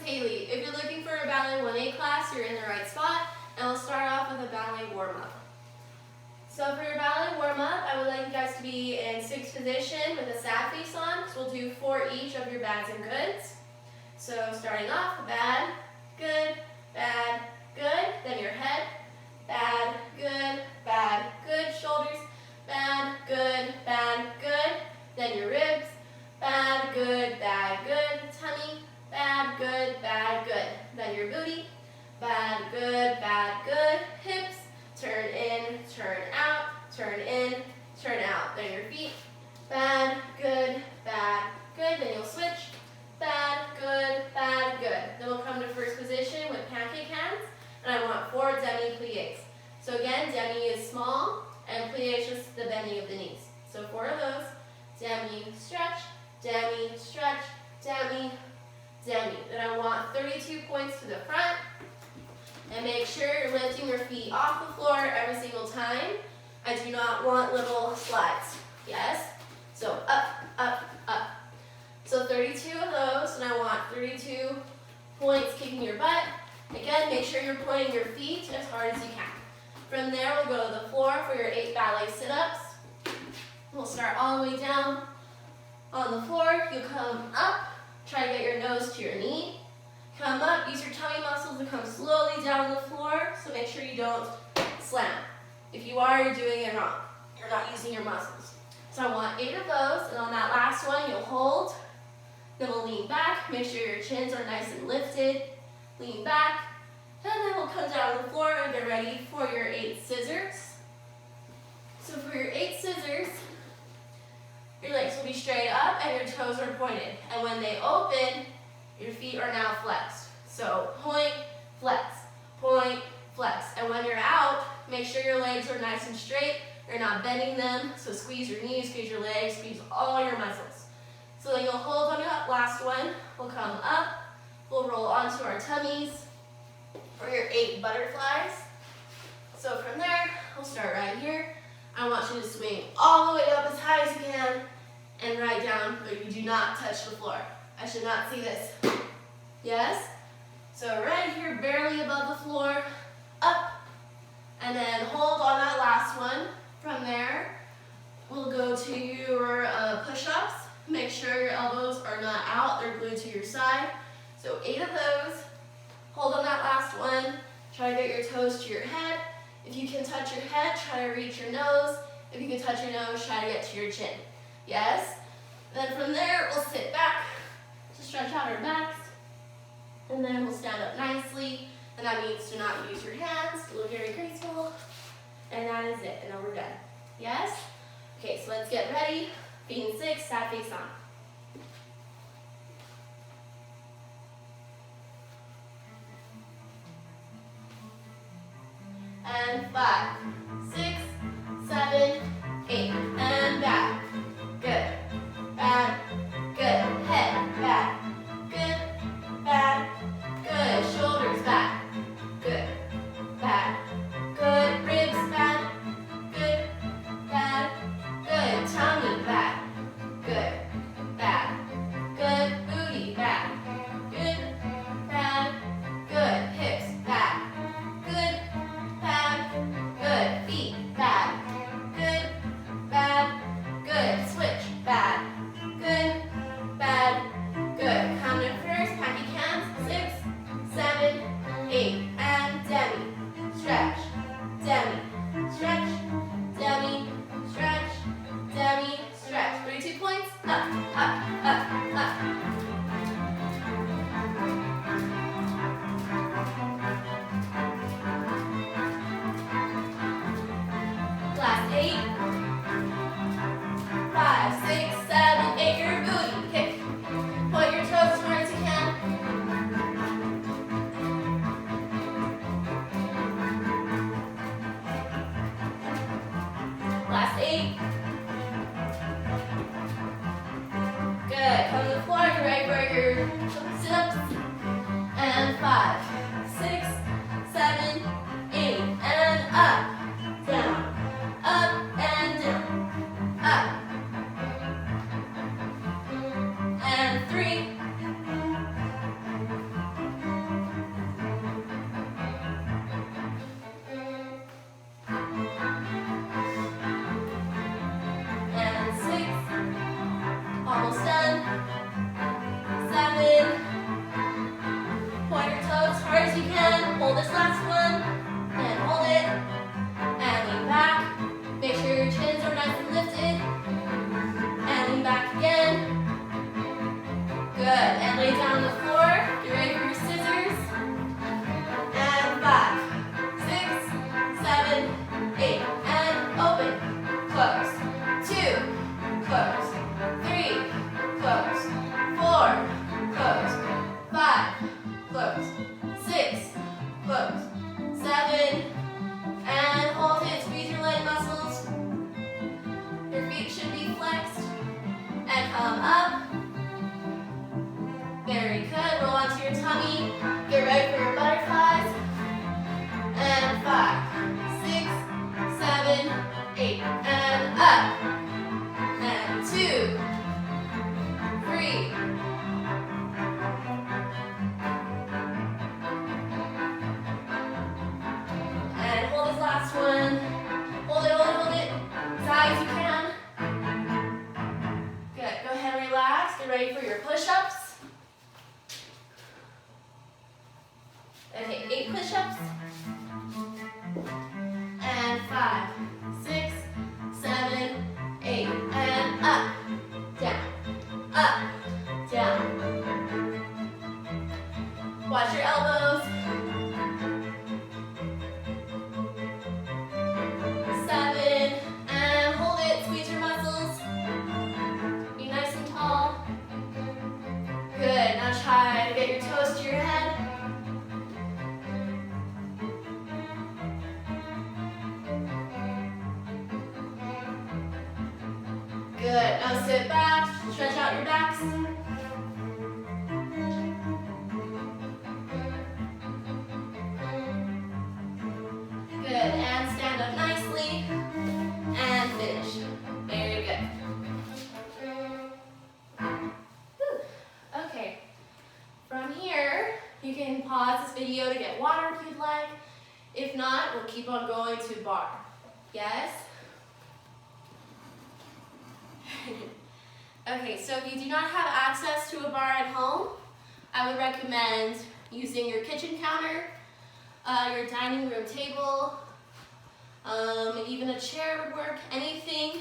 Haleigh. If you're looking for a Ballet 1A class, you're in the right spot, and we'll start off with a ballet warm-up. So for your ballet warm-up, I would like you guys to be in sixth position with a sad face on. So we'll do 4 each of your bads and goods. So starting off, bad, good, then your head, bad, good, shoulders, bad, good, then your ribs, bad, good, tummy, bad, good, then your booty, bad, good, hips, turn in, turn out, turn in, turn out, then your feet, bad, good, then you'll switch, bad, good. Then we'll come to first position with pancake hands, and I want 4 demi-pliés. So again, demi is small, and plié is just the bending of the knees. So 4 of those, demi, stretch, demi, demi. Then I want 32 points to the front, and make sure you're lifting your feet off the floor every single time. I do not want little slides, yes? So up. So 32 of those, and I want 32 points kicking your butt. Again, make sure you're pointing your feet as hard as you can. From there, we'll go to the floor for your 8 ballet sit-ups. We'll start all the way down on the floor. You'll come up, try to get your nose to your knee. Come up, use your tummy muscles to come slowly down on the floor, so make sure you don't slam. If you are, you're doing it wrong. You're not using your muscles. So I want 8 of those, and on that last one, you'll hold. Then we'll lean back, make sure your chins are nice and lifted. Lean back, and then we'll come down on the floor and get ready for your 8 scissors. So for your 8 scissors, your legs will be straight up and your toes are pointed. And when they open, your feet are now flexed. So point, flex. And when you're out, make sure your legs are nice and straight. You're not bending them. So squeeze your knees, squeeze your legs, squeeze all your muscles. So then you'll hold on that last one. We'll come up. We'll roll onto our tummies for your 8 butterflies. So from there, we'll start right here. I want you to swing all the way up as high as you can and right down, but you do not touch the floor. I should not see this. Yes? So right here, barely above the floor, up, and then hold on that last one. From there, we'll go to your push-ups. Make sure your elbows are not out, they're glued to your side. So 8 of those. Hold on that last one. Try to get your toes to your head. If you can touch your head, try to reach your nose. If you can touch your nose, try to get to your chin. Yes? Then from there, we'll sit back to stretch out our backs. And then we'll stand up nicely. And that means to not use your hands, to look very graceful. And that is it. And then we're done. Yes? Okay, so let's get ready. Feet in 6, sad face on. And 5, 6, 7, 8, and back. Good, bad, good. Head back. Good, good. Shoulders back. Good, bad, good. Ribs back. Good, bad, good. Tummy back. Good, bad, good. Booty back. Good, bad, good. Hips back. Good, bad, good. Feet, bad, good, bad, good. Switch, bad, good, bad, good. Count it first, pancake hands, 6, 7, 8, and demi, stretch, demi, stretch, demi, stretch, demi, stretch. 32 points, up. Last 8, 5, 6, 7, 8, your booty, kick. Point your toes as hard as you can. Last 8. Good, come to the floor, you're ready for your sit-ups. And 5, 6, 7, 8, and up, down. Up and down, up, and 3, Good, and lay down on the floor. Get ready for your scissors. And 5, 6, 7, 8, and open, close. 2, close. 3, close. 4, close. 5, close. 6, close. 7, and hold it. Squeeze your leg muscles. Your feet should be flexed. And come up. Very good. Roll onto your tummy. Get ready for your butterflies. And 5, 6, 7, 8, and up. And 2, 3. And hold this last one. Hold it, hold it, hold it. As high as you can. Good. Go ahead and relax. Get ready for your push-ups. Okay, 8 push-ups. And 5, 6, 7, 8, and up, down. Watch your elbows. 7, and hold it. Squeeze your muscles. Be nice and tall. Good. Now try to get your toes to your head. Good. Now sit back, stretch out your backs. Good. And stand up nicely. And finish. Very good. Whew. Okay. From here, you can pause this video to get water if you'd like. If not, we'll keep on going to bar. Yes? Okay, so if you do not have access to a bar at home, I would recommend using your kitchen counter, your dining room table, even a chair would work. Anything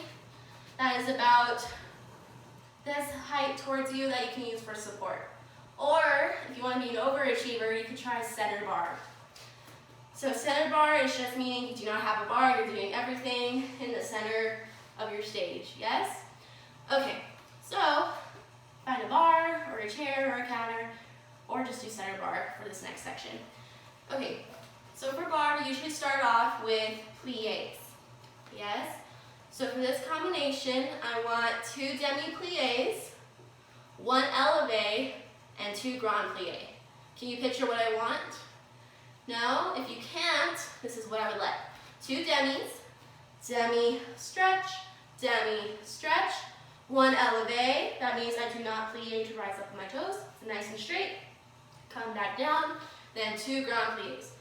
that is about this height towards you that you can use for support. Or if you want to be an overachiever, you could try center bar. So center bar is just meaning you do not have a bar, you're doing everything in the center of your stage, yes? Okay, so find a bar or a chair or a counter, or just do center bar for this next section. Okay, so for bar, we usually start off with pliés, yes? So for this combination, I want 2 demi-pliés, 1 élevé, and 2 grand pliés. Can you picture what I want? No? If you can't, this is what I would like. 2 demis, demi-stretch, demi-stretch, 1 élevé, that means I do not plie to rise up on my toes, it's nice and straight. Come back down, then 2 grand pliés.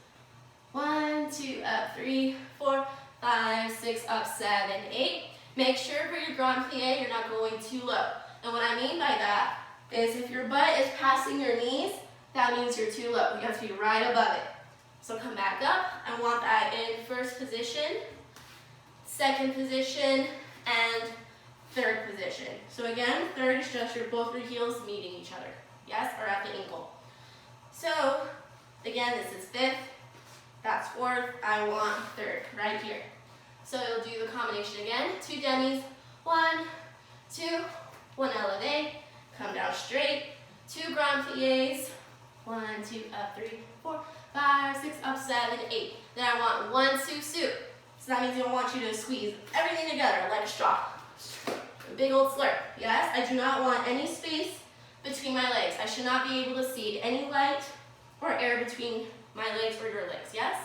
1, 2, up, 3, 4, 5, 6, up, 7, 8. Make sure for your grand plie you're not going too low. And what I mean by that is if your butt is passing your knees, that means you're too low. You have to be right above it. So come back up. I want that in first position, second position, and third position. So again, third is just both your heels meeting each other. Yes, or at the ankle. So again, this is fifth, that's fourth, I want third, right here. So you'll do the combination again, 2 demis, 1, 2, 1 élevé, come down straight, 2 grand pliés, 1, 2, up, 3, 4, 5, 6, up, 7, 8. Then I want 1 sou-sou. So that means I don't want you to squeeze everything together like a straw. A big old slurp, yes? I do not want any space between my legs. I should not be able to see any light or air between my legs or your legs, yes?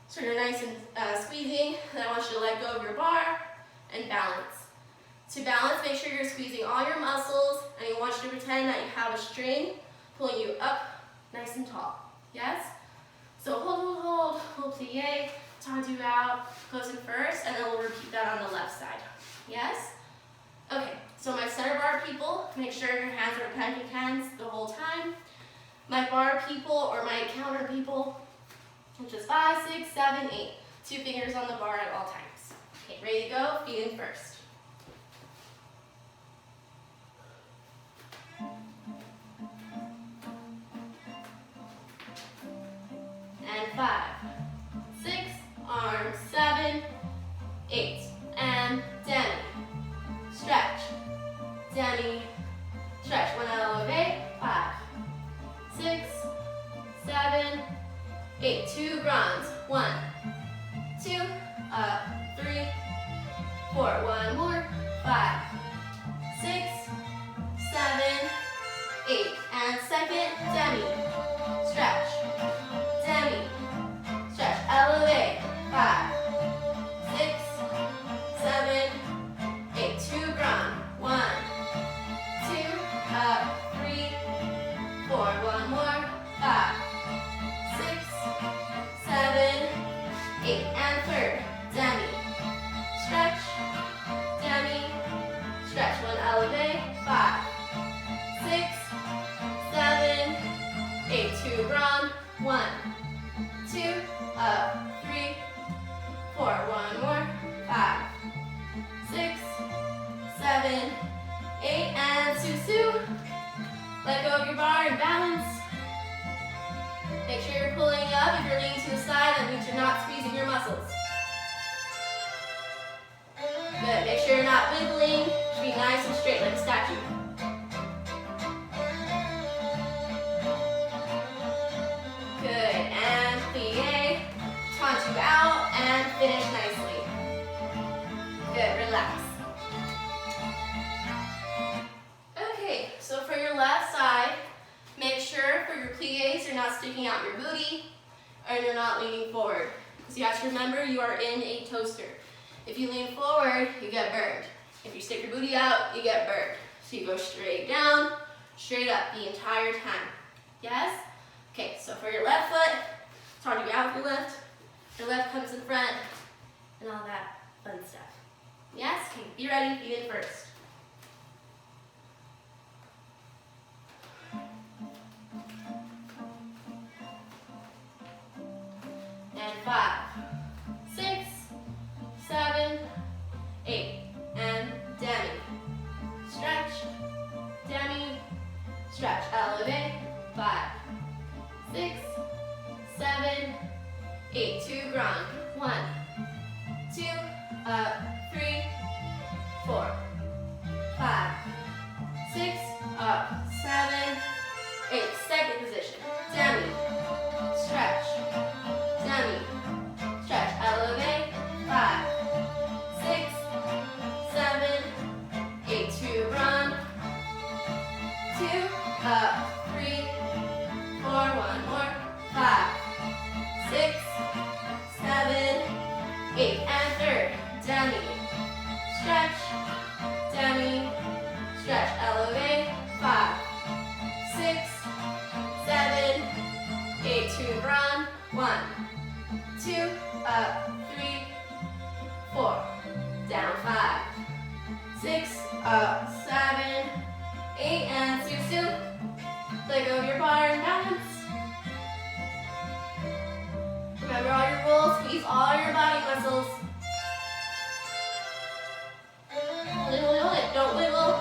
So you're nice and squeezing, and I want you to let go of your bar and balance. To balance, make sure you're squeezing all your muscles, and I want you to pretend that you have a string pulling you up nice and tall, yes? So hold, plie, tendu out, goes in first, and then we'll repeat that on the left side, yes? Okay, so my center bar people, make sure your hands are pancake hands the whole time. My bar people or my counter people, which is 5, 6, 7, 8. 2 fingers on the bar at all times. Okay, ready to go? Feet in first. 8, 2 grands. 1, 2, up, 3, 4, 1 more, 5, 6, 7, 8, and second, demi, stretch, demi, stretch, elevate, 5, 6, 7, 8, 2 grand, 1, 2, up, 3, 4, 1 more, 5, 6, 7, 8, and third, demi, stretch, demi, stretch, 1, elevate, 5, 6, 7, 8, 2 grand, 1, 2, up, 3, 4, 1 more, 5, 6, 7, 8, and Susu. Let go of your bar and balance. Make sure you're pulling up. If you're leaning to the side, that means you're not squeezing your muscles. Good, make sure you're not wiggling. Should be nice and straight like a statue. Good, and plie, taunt out, and finish nicely. Good, relax. Okay, so for your left side, make sure for your plies you're not sticking out your booty and you're not leaning forward. Because you have to remember you are in a toaster. If you lean forward, you get burned. If you stick your booty out, you get burned. So you go straight down, straight up the entire time. Yes? Okay, so for your left foot, it's hard to get out with your left comes in front, and all that fun stuff. Yes? Okay, be ready, begin first. And 5, 6, 7, 8, and demi. Stretch, demi, stretch, elevate, 5, 6, 7, 8, 2 grand, 1, 2, up, 3, 4, 5, 6, up, 7, 8, second position, demi, stretch, demi, stretch, elevate, 5, 6, 7, 8, 2 grand, 2, up, 3, 4, 1 more, 5, 6, 7, 8, and third, demi, stretch, demi, stretch, elevate, 5, 6, 7, 8, 2 grand, 1, 2, up, 3, 4, down, 5, 6, up, 7, 8, and Susu. Let go of your bar and balance. Remember all your rules, squeeze all your body muscles. Hold it, don't wiggle.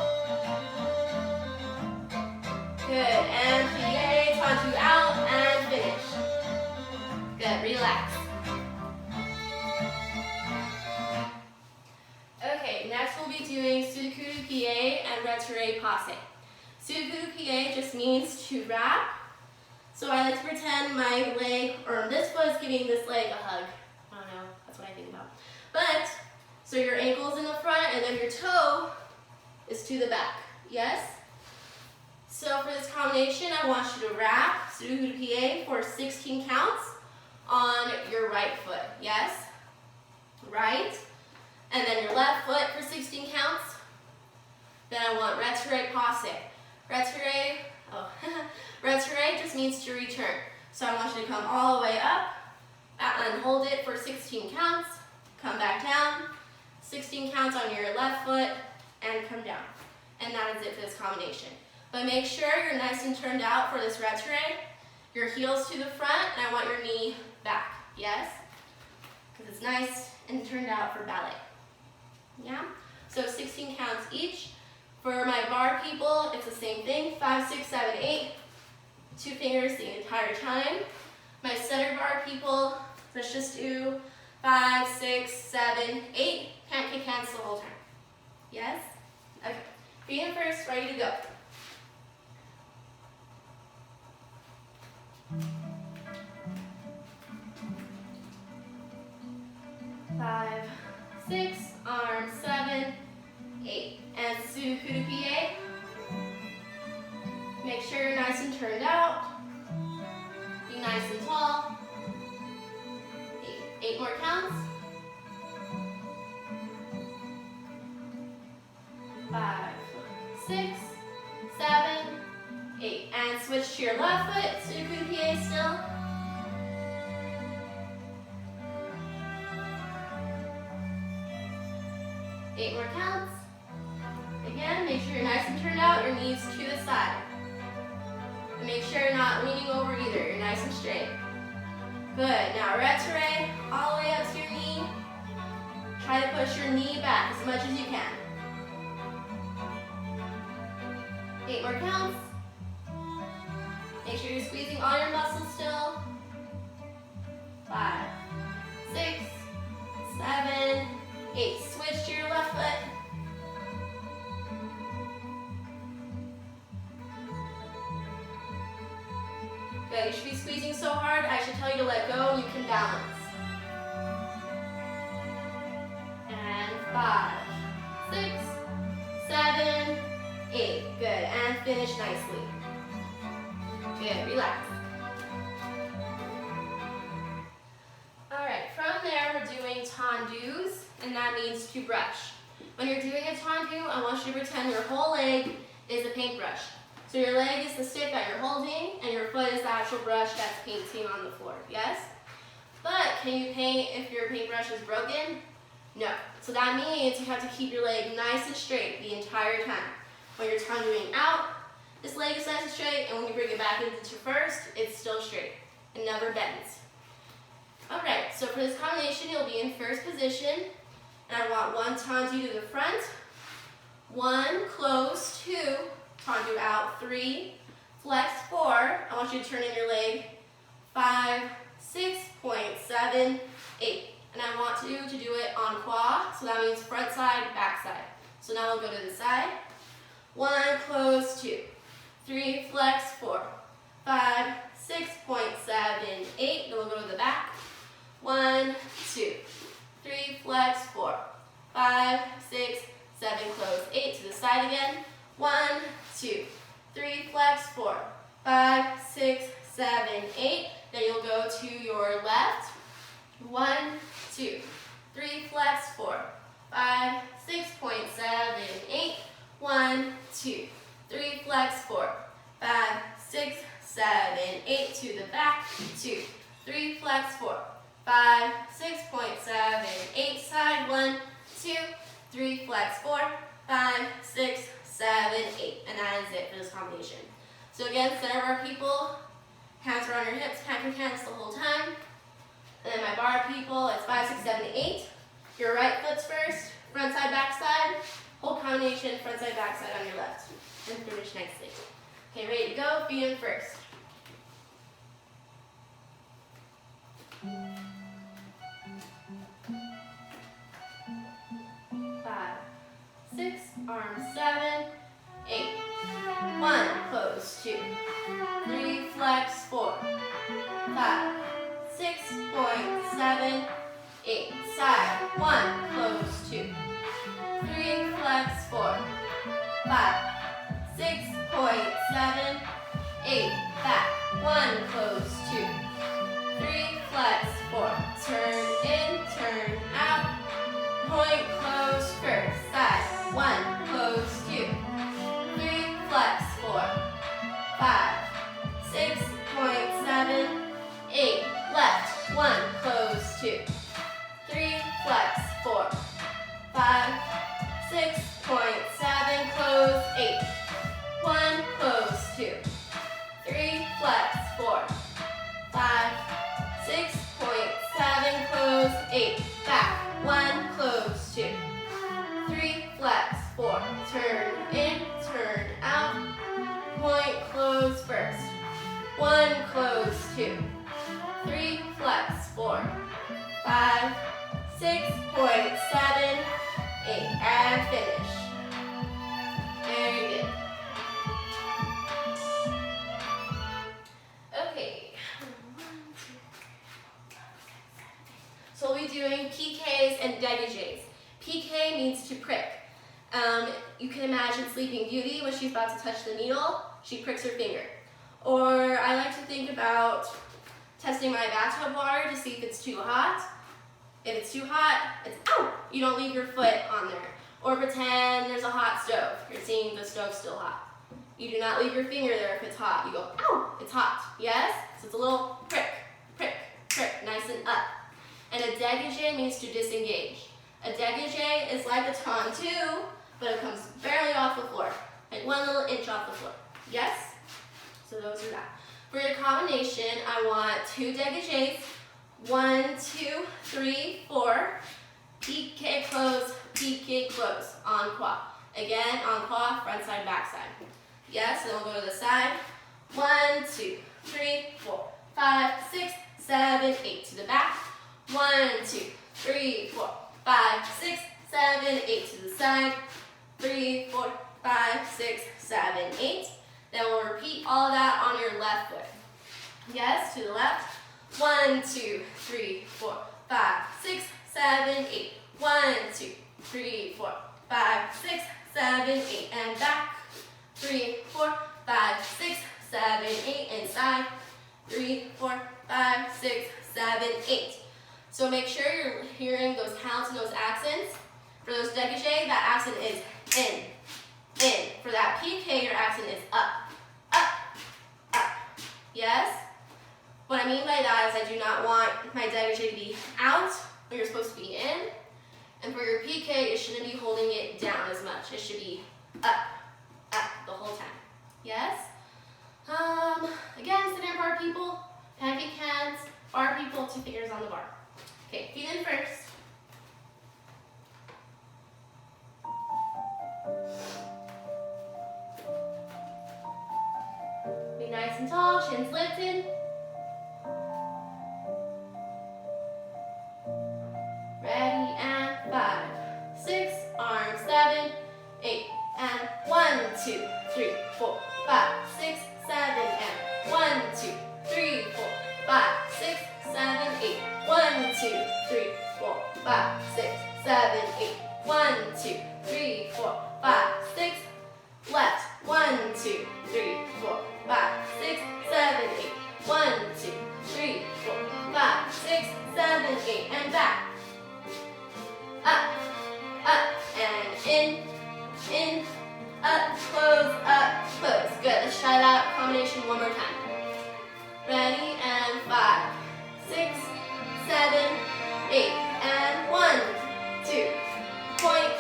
Good, and plie, taunt out, and finish. Good, relax. Okay, next we'll be doing Sudoku plie and retire passe. Sudoku plie just means to wrap. So I like to pretend my leg, or this foot is giving this leg a hug. I don't know, that's what I think about. But, so your ankle's in the front and then your toe is to the back, yes? So for this combination, I want you to wrap Sudoku plie for 16 counts on your right foot, yes? Right, and then your left foot for 16 counts. Then I want retire passe. Retire just means to return. So I want you to come all the way up and hold it for 16 counts. Come back down, 16 counts on your left foot, and come down. And that is it for this combination. But make sure you're nice and turned out for this retire. Your heels to the front, and I want your knee back, yes? Because it's nice and turned out for ballet. Yeah? So 16 counts each. For my bar people, it's the same thing, 5, 6, 7, 8. 2 fingers the entire time. My center bar people, let's just do 5, 6, 7, 8. Can't kick hands the whole time. Yes? Okay. Begin first, ready to go. 6, arms 7, 8. And Suku to plie. Make sure you're nice and turned out. Be nice and tall. 8 more counts. 5, 6, 7, 8. And switch to your left foot. Suku to plie still. 8 more counts. Again, make sure you're nice and turned out, your knees to the side. And make sure you're not leaning over either, you're nice and straight. Good, now retire all the way up to your knee. Try to push your knee back as much as you can. 8 more counts. Make sure you're squeezing all your muscles still. 5, 6, 7, 8. Switch to your left foot. Good, you should be squeezing so hard, I should tell you to let go and you can balance. And 5, 6, 7, 8. Good, and finish nicely. Good, relax. Alright, from there we're doing tendus, and that means to brush. When you're doing a tendu, I want you to pretend your whole leg is a paintbrush. So your leg is the stick that you're holding, and your foot is the actual brush that's painting on the floor, yes? But can you paint if your paintbrush is broken? No. So that means you have to keep your leg nice and straight the entire time. When you're tenduing out, this leg is nice and straight, and when you bring it back into first, it's still straight. It never bends. Alright, so for this combination, you'll be in first position, and I want 1 tendu to the front, 1 close, 2, tendu out, 3, flex, 4, I want you to turn in your leg, 5, 6.7, 8. And I want you to do it on qua, so that means front side, back side. So now we'll go to the side. 1, close, 2, 3, flex, 4, 5, 6.7, 8. Then we'll go to the back. 1, 2, 3, flex, 4, 5, 6, 7, close, 8. To the side again. 1, 2, 3, flex, 4, 5, 6, 7, 8. Then you'll go to your left. 1, 2, 3, flex, 4, 5, 6.7, 8. 1, 2, 3, flex, 4, 5, 6, 7, 8. To the back. 2, 3, flex, 4, 5, 6.7, 8. Side. 1, 2, 3, flex, 4, 5, 6, 7, 8. And that is it for this combination. So again, center of our people, hands are on your hips, pack your hands the whole time. And then my bar people, it's 5, 6, 7, 8. Your right foot's first, front side, back side. Whole combination, front side, back side on your left. And finish nicely. Okay, ready to go, feet in first. 5, 6, arms 7, 8. 1, close, 2, 3, flex, 4, 5, 6.7, 8. Side. 1, close, 2, 3, flex, 4, 5, 6.7, 8. Back. 1, close, 2, 3, flex, 4. Turn in, turn out. Point, close, first. Side. 1, close, 2, 3, flex, 4, 5, 6.7, 8. Left. 1, close, 2, 3, flex, 4, 5, 6.7, close, 8. 1, close, 2, 3, flex, 4, 5, 6.7, close, 8. Back. 1, close, 2, 3, flex, 4. Turn in, turn out. Point, close, first. 1, close, 2, 3, flex, 4, 5, 6.7, 8. And finish. Very good. Okay. So we'll be doing PKs and dégagés. PK means to prick. You can imagine Sleeping Beauty when she's about to touch the needle, she pricks her finger. Or I like to think about testing my bathtub water to see if it's too hot. If it's too hot, it's ow! You don't leave your foot on there. Or pretend there's a hot stove. You're seeing the stove still hot. You do not leave your finger there if it's hot. You go, ow, it's hot. Yes? So it's a little prick, prick, prick, nice and up. And a dégagé means to disengage. A dégagé is like a tantôt, but it comes barely off the floor. Like 1 little inch off the floor. Yes? So those are that. For your combination, I want 2 dégagés. 1, 2, 3, 4. Piqué, close, en croix. Again, en croix, front side, back side. Yes, and then we'll go to the side. 1, 2, 3, 4, 5, 6, 7, 8. To the back. 1, 2, 3, 4, 5, 6, 7, 8. To the side. 3, 4, 5, 6, 7, 8. Then we'll repeat all of that on your left foot. Yes, to the left. 1, 2, 3, 4, 5, 6, 7, 8. 1, 2, 3, 4, 5, 6, 7, 8. And back. 3, 4, 5, 6, 7, 8. Inside. 3, 4, 5, 6, 7, 8. So make sure you're hearing those counts and those accents. For those dégagés, that accent is in, in. For that piqué, your accent is up, up, up. Yes? What I mean by that is I do not want my dégagé to be out when you're supposed to be in. And for your piqué, it shouldn't be holding it down as much. It should be up, up the whole time. Yes? Again, sit-in bar people, pancake hands, bar people, 2 fingers on the bar. Okay, feet in first. Be nice and tall, chins lifted. Ready, and 5, 6, arms 7, 8, and 1, 2, 3, 4, 5, 6, 7, and 1, 2, 3, 4, 5, 6, 7, 8. 1, 2, 3, 4, 5, 6, 7, 8. 1, 2, 3, 4, 5, 6. Left. 1, 2, 3, 4, 5, 6, 7, 8. 1, 2, 3, 4, 5, 6, 7, 8. And back. Up, up, and in, up, close, close. Good. Let's try that combination one more time. Ready, and 5, 6, 7, 8, and 1, 2, point,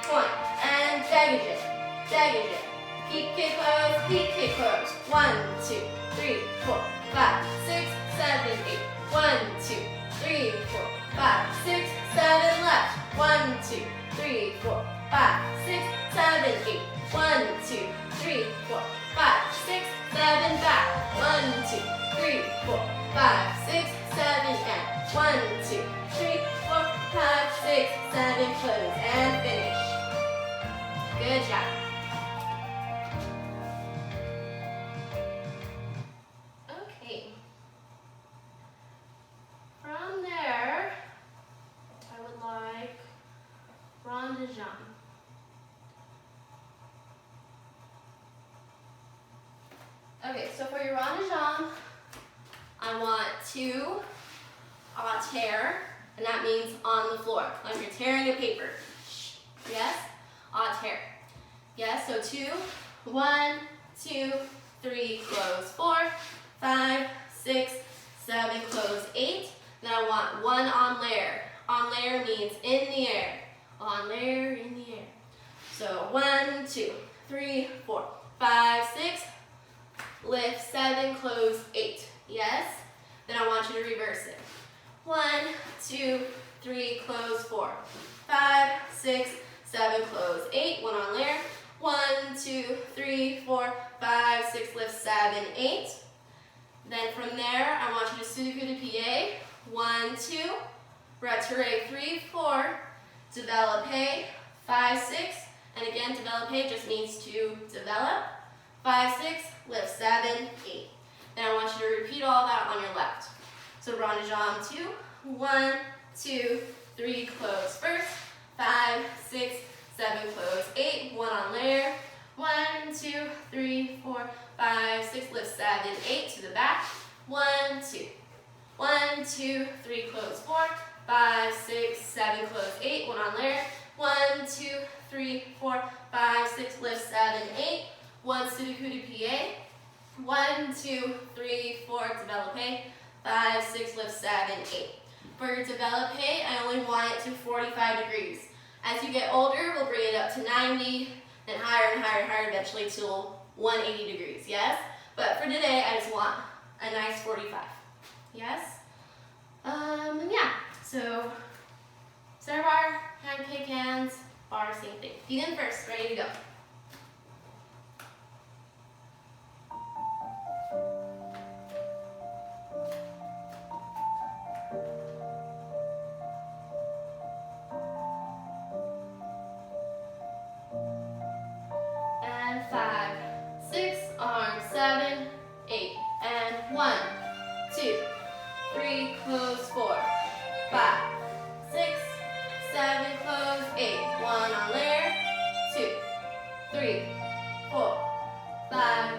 point, and dégagé, dégagé. Piqué, close. 1, 2, 3, 4, 5, 6, 7, 8. 1, 2, 3, 4, 5, 6, 7, left. 1, 2, 3, 4, 5, 6, 7, 8. 1, 2, 3, 4, 5, 6, 7, back. 1, 2, 3, 4, 5, 6, 7, and 1, 2, 3, 4, 5, 6, 7, close, and finish. Good job. Okay. From there, I would like rond de jambe. Okay, so for your rond de jambe, I want 2 à terre, and that means on the floor, like you're tearing a paper. Yes? À terre. Yes, so 2, 1, 2, 3, close, 4, 5, 6, 7, close, 8. Then I want 1 en l'air. En l'air means in the air. En l'air, in the air. So 1, 2, 3, 4, 5, 6, lift, 7, close, 8. Yes? Then I want you to reverse it. 1, 2, 3, close, 4, 5, 6, 7, close, 8. 1 en l'air. 1, 2, 3, 4, 5, 6, lift, 7, 8. Then from there, I want you to sucre de pied. 1, 2, retiré, 3, 4, développé, 5, 6, and again, développé just means to develop. 5, 6, lift, 7, 8. Then I want you to repeat all that on your left. So rond de jambe 2, 1, 2, 3, close first, 5, 6, 7, close, 8, 1 on layer, 1, 2, 3, 4, 5, 6, lift, 7, 8 to the back, 1, 2, 1, 2, 3, close, 4, 5, 6, 7, close, 8, 1 on layer, 1, 2, 3, 4, 5, 6, lift, 7, 8, 1, Sudoku to PA, 1, 2, 3, 4, developpe, 5, 6, lift, 7, 8. For your developpe, I only want it to 45 degrees. As you get older, we'll bring it up to 90, then higher and higher and higher, eventually to 180 degrees, yes? But for today, I just want a nice 45, yes? And yeah, so center bar, hand kick hands, bar, same thing. Feet in first, ready to go. And 5, 6, arms, 7, 8, and 1, 2, 3, close, 4, 5, 6, 7, close, 8, 1 on layer, 2, 3, 4, 5,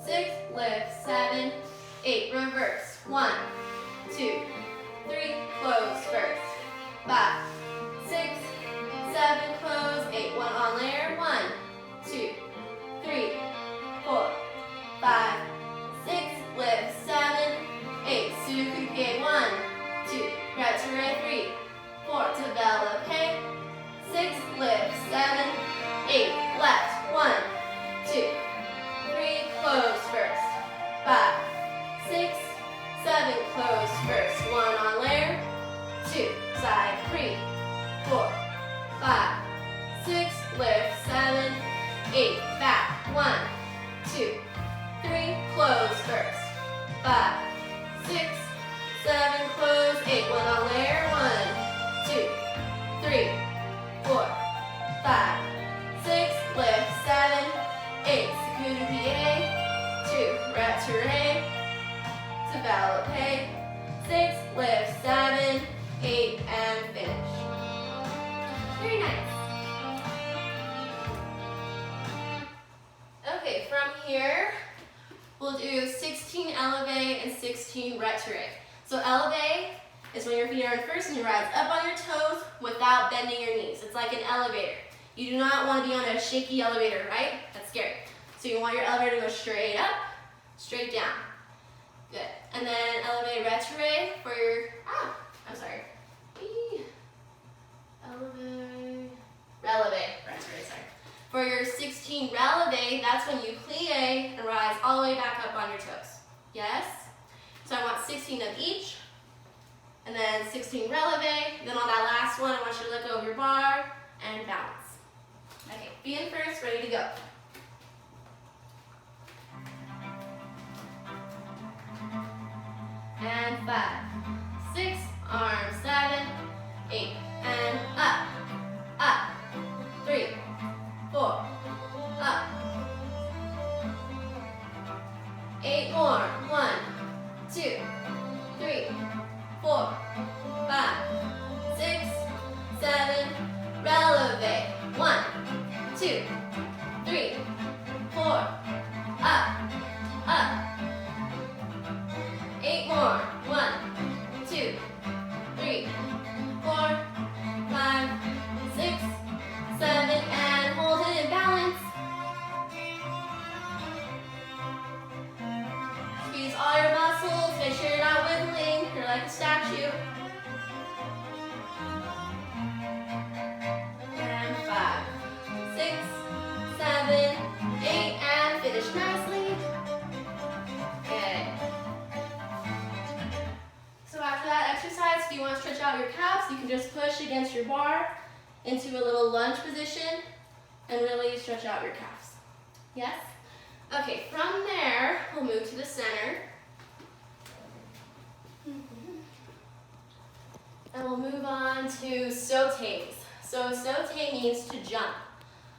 6, lift, 7, 8, reverse, 1, 2, 3, close, first, 5, 6, 7, close, 8, 1 on layer, 1, 2, 3, 4, 5, 6, lift, 7, 8, Sudoku PA, 1, 2, return, 3, 4, developpe, 6, lift, 7, 8, left, 1, 2, 3, close first, 5, 6, 7, close first, 1 on layer, 2, side, 3, 4, 5, 6, lift, 7, 8, back, 1, 2, 3, close first, 5, 6, 7, close, 8, 1 on layer, 1, 2, 3, 4, 5, 6, lift, 7, 8, Sudoku PA, 2, return, developpe, 6, lift, 7, 8, and finish. Very nice. Okay, from here, we'll do 16 eleve and 16 return. So eleve is when your feet are in first and you rise up on your toes without bending your knees. It's like an elevator. You do not want to be on a shaky elevator, right? That's scary. So you want your elevator to go straight up, straight down. Good. And then eleve return for your, releve, return, sorry. For your 16 releve, that's when you plie and rise all the way back up on your toes. Yes? So I want 16 of each, and then 16 releve. Then on that last one, I want you to let go of your bar and balance. Okay, feet in first, ready to go. And 5, 6, arms, 7, 8, and up, up, 3, 4, up, 8 more, 1, 2, 3, 4, 5, 6, 7, releve, 1, 2, 3, 4, up, up, 8 more, 1, 2, 3, 4, 5, 6, 7, and hold it in balance. Squeeze all your muscles, make sure you're not wiggling, you're like a statue. And 5, 6, 7, 8, and finish nicely. Good. So after that exercise, if you want to stretch out your calves, you can just push against your bar into a little lunge position and really stretch out your calves. Yes? Okay, from there, we'll move to the center. And we'll move on to sautés. So sauté means to jump.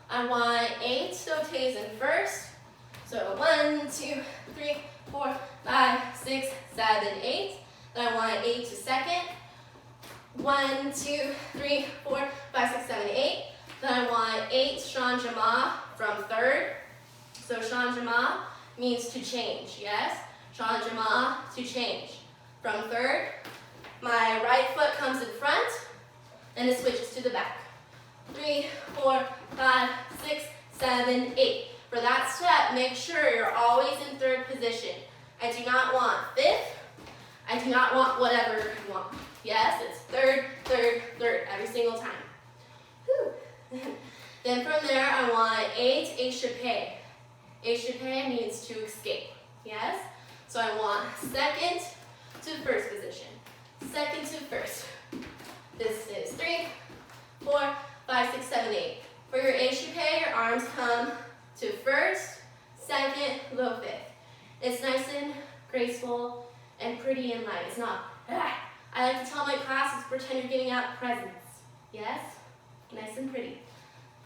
I want 8 sautés in first. So 1, 2, 3, 4, 5, 6, 7, 8. Then I want 8 to second. 1, 2, 3, 4, 5, 6, 7, 8. Then I want 8 changements from third. So changement means to change, yes? Changement, to change. From third, my right foot comes in front, and it switches to the back. 3, 4, 5, 6, 7, 8. For that step, make sure you're always in third position. I do not want fifth. I do not want whatever you want. Yes, it's third, third, third, every single time. Whew. Then from there, I want 8 échappé. Échappé means to escape. Yes? So I want second to first position. Second to first. This is 3, 4, 5, 6, 7, 8. For your échappé, your arms come to first, second, low fifth. It's nice and graceful and pretty and light. It's not, ah. I like to tell my classes, pretend you're giving out presents. Yes? Nice and pretty.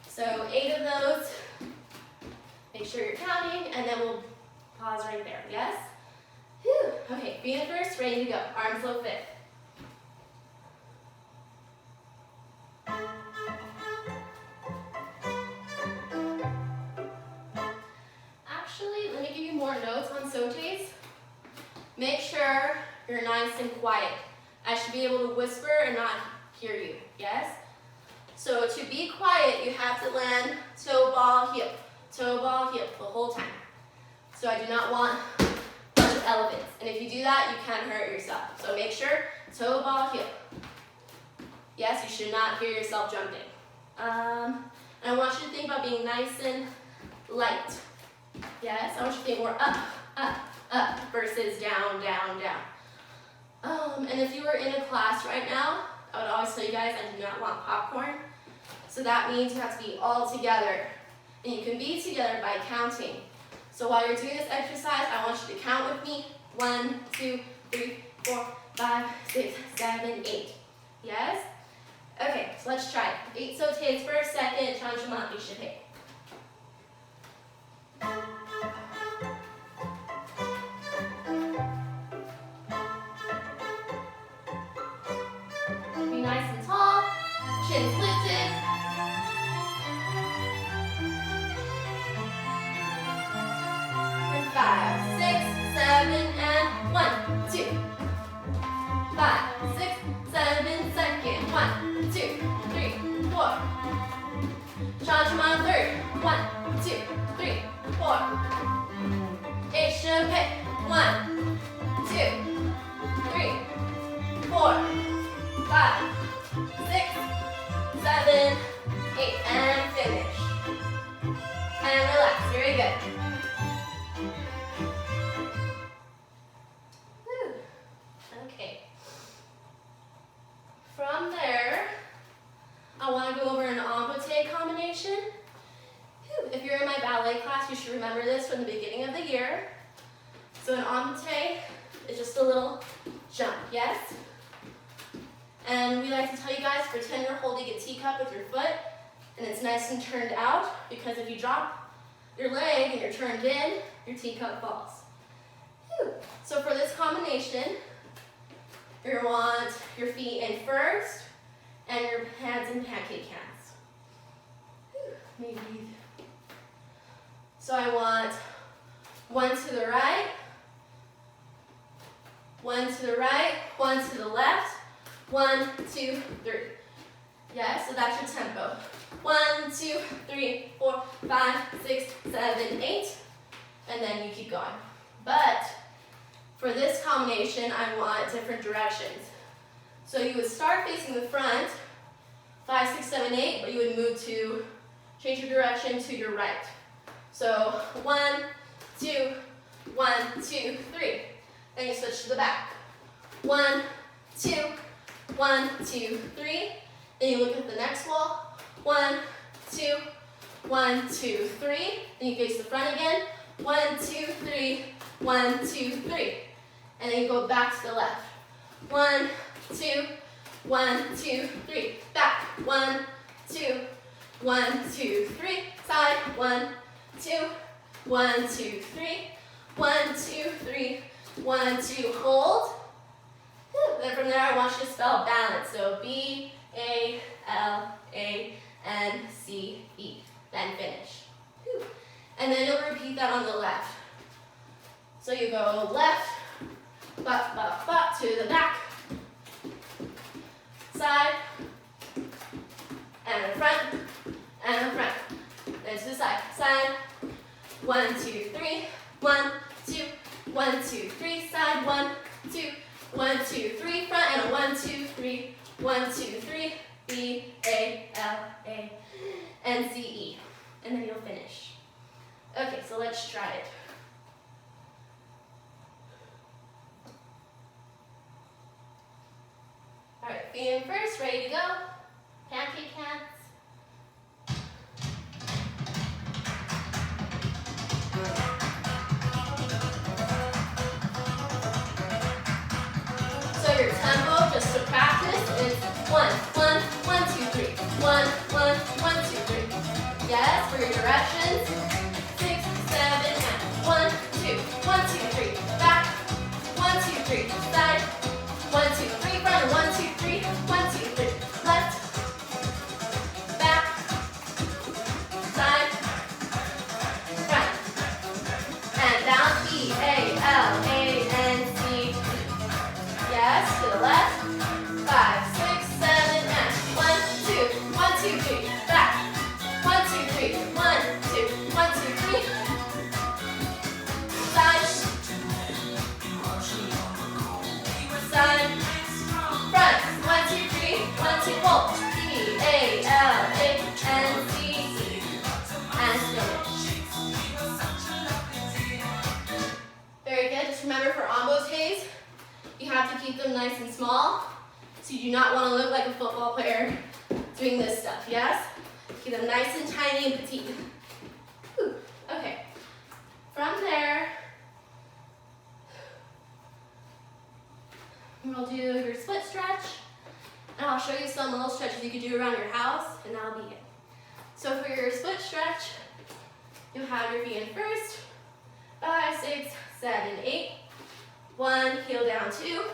So 8 of those. Make sure you're counting, and then we'll pause right there. Yes? Whew. Okay, feet in first, ready to go. Arms low fifth. Actually, let me give you more notes on sautés. Make sure you're nice and quiet. I should be able to whisper and not hear you, yes? So to be quiet, you have to land toe, ball, heel the whole time. So I do not want a bunch of elephants. And if you do that, you can hurt yourself. So make sure toe, ball, heel. Yes, you should not hear yourself jumping. And I want you to think about being nice and light. Yes, I want you to think more up, up, up versus down, down, down. And if you were in a class right now, I would always tell you guys I do not want popcorn. So that means you have to be all together. And you can be together by counting. So while you're doing this exercise, I want you to count with me. 1, 2, 3, 4, 5, 6, 7, 8. Yes? Okay, so let's try it. 8 sautés first, second, changement, échappé. Be nice and tall, chins lifted. And 5, 6, 7, and 1, 2. 5, 6, 7, second. 1, 2, 3, 4. Changement third. 1, 2, 3, 4. Échappé. 1, 2, 3, 4, 5, 6, 7, 8, and finish. And relax. Very good. Whew. Okay. From there, I want to go over an amputé combination. Whew. If you're in my ballet class, you should remember this from the beginning of the year. So an amputé is just a little jump, yes? And we like to tell you guys, pretend you're holding a teacup with your foot, and it's nice and turned out, because if you drop your leg and you're turned in, your teacup falls. Whew. So for this combination, you want your feet in first, and your hands in pancake hands. Whew. Maybe. So I want 1 to the right, 1 to the right, 1 to the left, 1, 2, 3. Yeah, so that's your tempo. 1, 2, 3, 4, 5, 6, 7, 8, and then you keep going. But for this combination, I want different directions. So you would start facing the front, 5, 6, 7, 8, but you would move to, change your direction to your right. So 1, 2, 1, 2, 3. Then you switch to the back. 1, 2, 1, 2, 3. Then you look at the next wall. 1, 2, 1, 2, 3. Then you face the front again. 1, 2, 3, 1, 2, 3. And then you go back to the left. 1, 2, 1, 2, 3. Back. 1, 2, 1, 2, 3. Side. 1, 2, 1, 2, 3. 1, 2, 3. 1, 2. Hold. Then from from there, I want you to spell balance. So B-A-L-A-N-C-E. Then finish. Whew. And then you'll repeat that on the left. So you go left, bop, bop, bop, to the back, side, and the front, and the front. Then to the side, side. 1, 2, 3. 1, 2, 1, 2, 3. Side. 1, 2, 1, 2, 3. Front, and a 1, 2, 3. 1, 2, 3. B-A-L-A-N-C-E. And then you'll finish. Okay, so let's try it. All right, feet in first, ready to go. Pancake cats. So your tempo, just to practice, is 1, 1, 1, 2, 3. 1, 1, 1, 2, 3. Yes, for your directions. 6, 7, and 1, 2, 1, 2, 3. Back. 1, 2, 3. Side. 1, 2, 3. Front. 1, 2, 3. 1, 2, 3. Left. Back. Side. Front. And down. B-A-L-A-N-C-E. Yes, to the left. 5, 6, 7, and 1, 2, 1, 2, 3. Back. 1, 2, 3. 1, 2, 1, 2, 3. Side. Side. Front. 1, 2, 3. 1, 2, hold. B-A-L-A-N-C-E. And finish. Very good. Just remember for Ambo's days, you have to keep them nice and small. So you do not want to look like a football player doing this stuff, yes? Keep them nice and tiny and petite. Whew. Okay. From there, we'll do your split stretch. And I'll show you some little stretches you can do around your house, and that'll be it. So for your split stretch, you have your feet in first. 5, 6, 7, 8. 1, heel down, 2.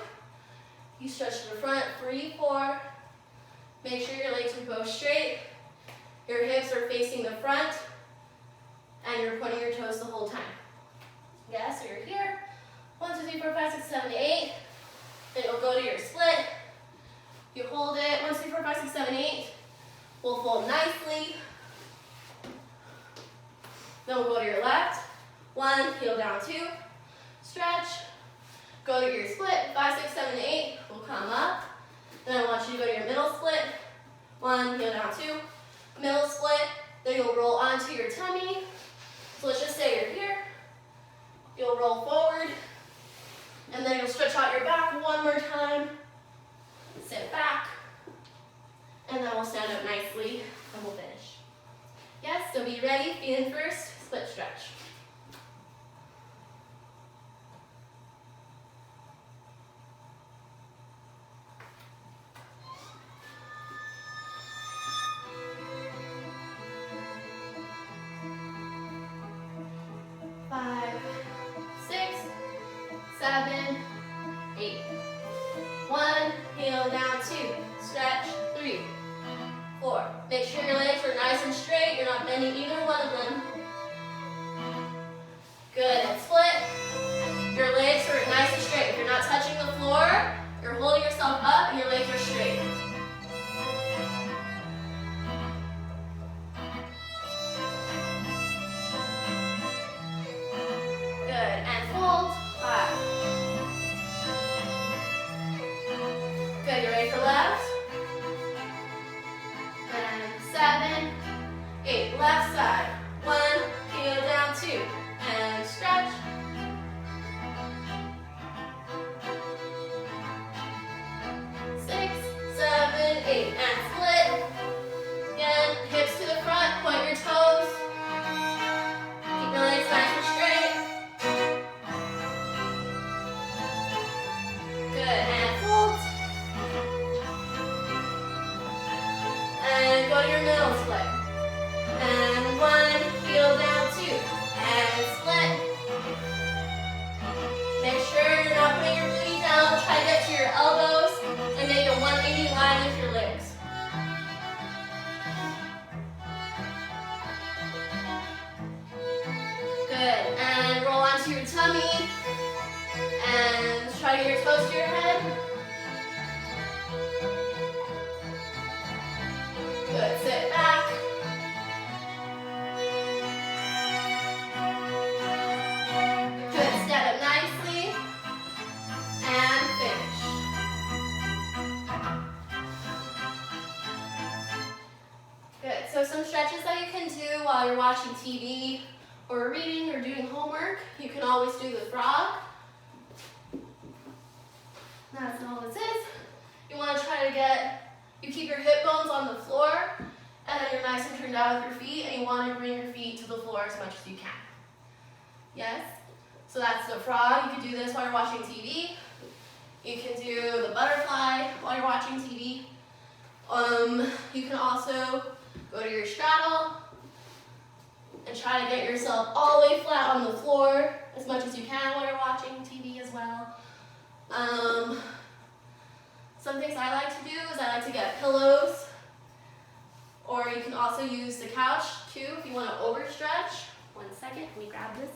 You stretch to the front, 3, 4. Make sure your legs are both straight. Your hips are facing the front, and you're pointing your toes the whole time. Yes, so you're here. 1, 2, 3, 4, 5, 6, 7, 8. Then you'll go to your split. You hold it. 1, 2, 3, 4, 5, 6, 7, 8. We'll fold nicely. Then we'll go to your left. 1, heel down, 2. Stretch. Go to your split. 5, 6, 7, 8. We'll come up. Then I want you to go to your middle split. 1, heel down, 2. Middle split. Then you'll roll onto your tummy. So let's just say you're here. You'll roll forward. And then you'll stretch out your back one more time. Sit back. And then we'll stand up nicely and we'll finish. Yes, so be ready. Feet in first. Split stretch. Make sure your legs are nice and straight. You're not bending either one of them. Good, and split. Your legs are nice and straight. If you're not touching the floor, you're holding yourself up and your legs are straight. Good, and fold. 5. Good, you ready for left? 7, 8, left side. 1, heel down, 2, and stretch. 6, 7, 8, and split. Again, hips to the front, point your toes. Keep your legs nice and straight. Good, and fold. Bring your toes to your head. Good, sit back. Good, stand up nicely. And finish. Good, so some stretches that you can do while you're watching TV or reading or doing homework. You can always do the frog. That's all this is. You want to try to you keep your hip bones on the floor, and then you're nice and turned out with your feet, and you want to bring your feet to the floor as much as you can. Yes? So that's the frog. You can do this while you're watching TV. You can do the butterfly while you're watching TV. You can also go to your straddle and try to get yourself all the way flat on the floor as much as you can while you're watching TV as well. Some things I like to do is I like to get pillows, or you can also use the couch too if you want to overstretch. 1 second, let me grab this.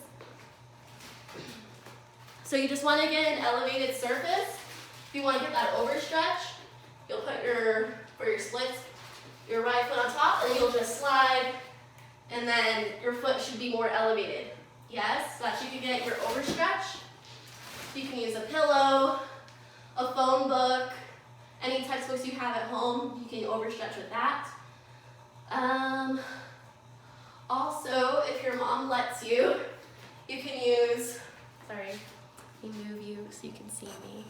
So you just want to get an elevated surface. If you want to get that overstretch, you'll put for your splits, your right foot on top, and then you'll just slide, and then your foot should be more elevated. Yes, so that you can get your overstretch. You can use a pillow, a phone book, any textbooks you have at home, you can overstretch with that. Also, if your mom lets you, you can use, sorry, let me move you so you can see me.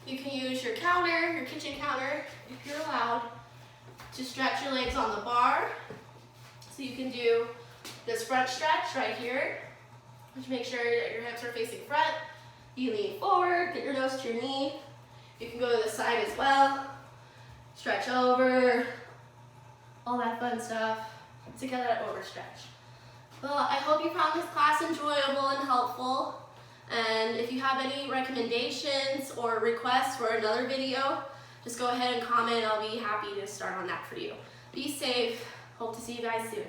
You can use your counter, your kitchen counter, if you're allowed, to stretch your legs on the bar. So you can do this front stretch right here, which makes sure that your hips are facing front. You lean forward, get your nose to your knee. You can go to the side as well. Stretch over, all that fun stuff to get that overstretch. Well, I hope you found this class enjoyable and helpful. And if you have any recommendations or requests for another video, just go ahead and comment. I'll be happy to start on that for you. Be safe. Hope to see you guys soon.